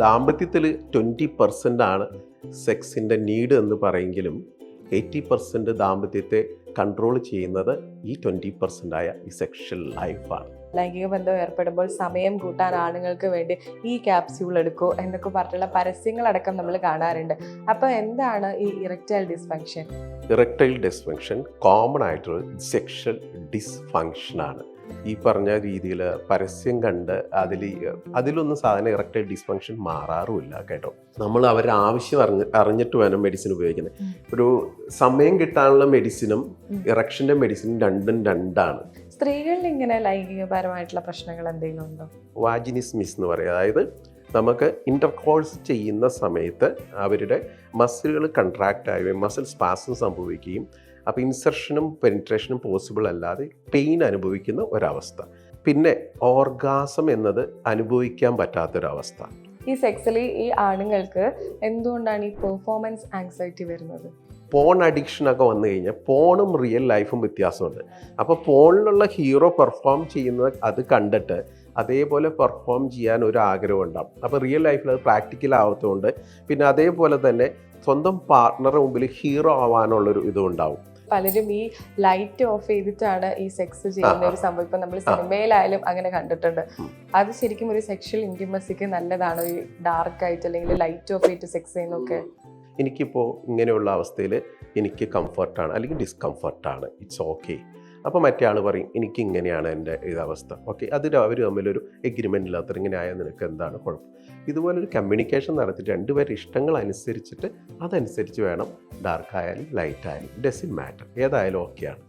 ദാമ്പത്യത്തിൽ 20% ആണ് സെക്സിൻ്റെ നീഡ് എന്ന് പറയെങ്കിലും 80% ദാമ്പത്യത്തെ കൺട്രോൾ ചെയ്യുന്നത് ഈ 20% ആയ ഈ സെക്ഷൽ ലൈഫാണ്. ലൈംഗിക ബന്ധം ഏർപ്പെടുമ്പോൾ സമയം കൂട്ടാൻ ആണുങ്ങൾക്ക് വേണ്ടി ഈ ക്യാപ്സ്യൂൾ എടുക്കൂ എന്നൊക്കെ പറഞ്ഞിട്ടുള്ള പരസ്യങ്ങളടക്കം നമ്മൾ കാണാറുണ്ട്. അപ്പോൾ എന്താണ് ഈ erectile dysfunction? Erectile dysfunction common ആയിട്ടൊരു സെക്ഷൽ ഡിസ്ഫങ്ഷനാണ്. ഈ പറഞ്ഞ രീതിയിൽ പരസ്യം കണ്ട് അതിലൊന്നും സാധനം ഇറക്ടൈൽ ഡിസ്ഫങ്ഷൻ മാറാറുമില്ല കേട്ടോ. നമ്മൾ അവരുടെ ആവശ്യം അറിഞ്ഞിട്ട് വേണം മെഡിസിൻ ഉപയോഗിക്കുന്നത്. ഒരു സമയം കിട്ടാനുള്ള മെഡിസിനും ഇറക്ഷൻ്റെ മെഡിസിനും രണ്ടാണ്. സ്ത്രീകളിൽ ഇങ്ങനെ ലൈംഗികപരമായിട്ടുള്ള പ്രശ്നങ്ങൾ എന്തെങ്കിലും ഉണ്ടോ? വാജിനിസ്മിസ് എന്ന് പറയും. അതായത് നമുക്ക് ഇൻ്റർകോഴ്സ് ചെയ്യുന്ന സമയത്ത് അവരുടെ മസിലുകൾ കൺട്രാക്റ്റ് ആവുകയും മസിൽ സ്പാസം സംഭവിക്കുകയും അപ്പോൾ ഇൻസർഷനും പെനിട്രേഷനും പോസിബിൾ അല്ലാതെ പെയിൻ അനുഭവിക്കുന്ന ഒരവസ്ഥ. പിന്നെ ഓർഗാസം എന്നത് അനുഭവിക്കാൻ പറ്റാത്തൊരവസ്ഥ. ഈ സെക്സിലി ഈ ആണുങ്ങൾക്ക് എന്തുകൊണ്ടാണ് ഈ പെർഫോമൻസ് ആങ്സൈറ്റി വരുന്നത്? പോൺ അഡിക്ഷനൊക്കെ വന്നു കഴിഞ്ഞാൽ പോണും റിയൽ ലൈഫും വ്യത്യാസമുണ്ട്. അപ്പോൾ പോണിലുള്ള ഹീറോ പെർഫോം ചെയ്യുന്നത് അത് കണ്ടിട്ട് അതേപോലെ പെർഫോം ചെയ്യാൻ ഒരു ആഗ്രഹം ഉണ്ടാകും. അപ്പോൾ റിയൽ ലൈഫിൽ അത് പ്രാക്ടിക്കൽ ആവാത്തതുകൊണ്ട് പിന്നെ അതേപോലെ തന്നെ സ്വന്തം പാർട്ട്ണറുടെ മുമ്പിൽ ഹീറോ ആവാനുള്ളൊരു ഇതും ഉണ്ടാവും. പലരും ഈ ലൈറ്റ് ഓഫ് ചെയ്തിട്ടാണ് ഈ സെക്സ് ചെയ്യുന്ന ഒരു സംഭവം ഇപ്പം നമ്മൾ സിനിമയിലായാലും അങ്ങനെ കണ്ടിട്ടുണ്ട്. അത് ശരിക്കും ഒരു സെക്ഷൽ ഇൻറ്റിമസിക്ക് നല്ലതാണോ ഈ ഡാർക്ക് ആയിട്ട് അല്ലെങ്കിൽ ലൈറ്റ് ഓഫ് ചെയ്തിട്ട് സെക്സ് ചെയ്യുന്നൊക്കെ? എനിക്കിപ്പോൾ ഇങ്ങനെയുള്ള അവസ്ഥയിൽ എനിക്ക് കംഫർട്ടാണ് അല്ലെങ്കിൽ ഡിസ്കംഫർട്ടാണ്, ഇറ്റ്സ് ഓക്കെ. അപ്പോൾ മറ്റേ ആൾ പറയും എനിക്ക് ഇങ്ങനെയാണ് എൻ്റെ ഇതവസ്ഥ, ഓക്കെ. അതിൽ അവർ തമ്മിലൊരു എഗ്രിമെൻ്റ് ഇല്ലാത്ത ഇങ്ങനെ ആയാൽ നിനക്ക് എന്താണ് കുഴപ്പം? ഇതുപോലൊരു കമ്മ്യൂണിക്കേഷൻ നടത്തിയിട്ട് രണ്ടുപേരുടെ ഇഷ്ടങ്ങൾ അനുസരിച്ചിട്ട് അതനുസരിച്ച് വേണം ഡാർക്ക് ആയാലും ലൈറ്റ് ആയാലും ഡസൻറ്റ് മാറ്റർ, ഏതായാലും ഓക്കെയാണ്.